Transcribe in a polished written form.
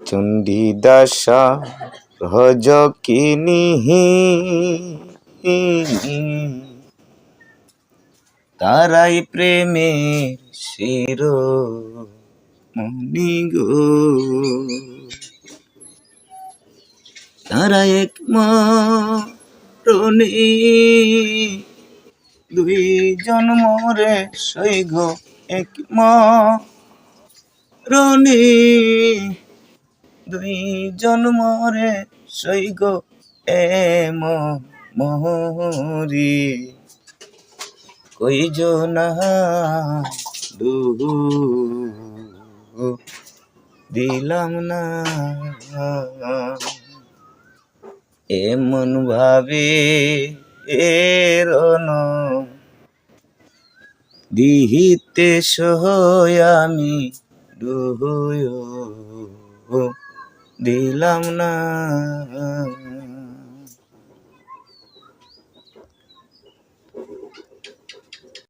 চণ্ডীদাসা ভজকিনিহি তারাই প্রেমের শিরোমণি গো, তারা এক মরণে দুই জন্মরে সৈগ এক মরণে দুই জন্মরে সৈগ এম মোহরি কইজনা দুহু দিলাম না এমন ভাবে এরন দিহিতে সহয় আমি দুহু দিলাম না।